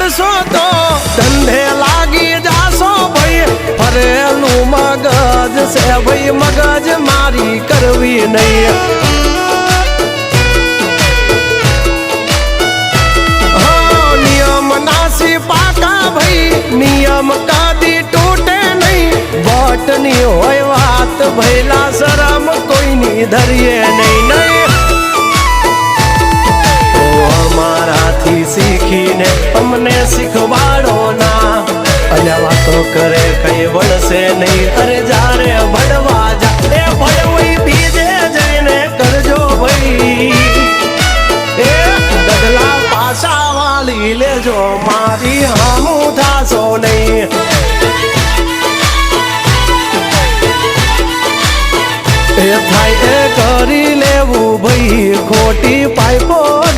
કરશો તો ધંધે લાગી જાશો ભાઈ ફરેલું મગજ છે ભાઈ મગજ મારી કરવી નહીં નિયમ નાસી પાકા ભાઈ નિયમ કદી તૂટે નહીં બટની હોય વાત ભૈલા શરમ કોઈની ધરીએ નહીં નહીં અમારાથી શીખીને અમને શીખવાડો ના અને વાતો કરે કઈ વળશે નહીં અરે જારે ભણવા જા એ ભણવી બીજે જઈને કરજો ભાઈ એ ડગલા પાછા વાળી લેજો મારી હામું થાશો નહીં એ થાય એ કરી લેવું ભાઈ ખોટી પાઇપો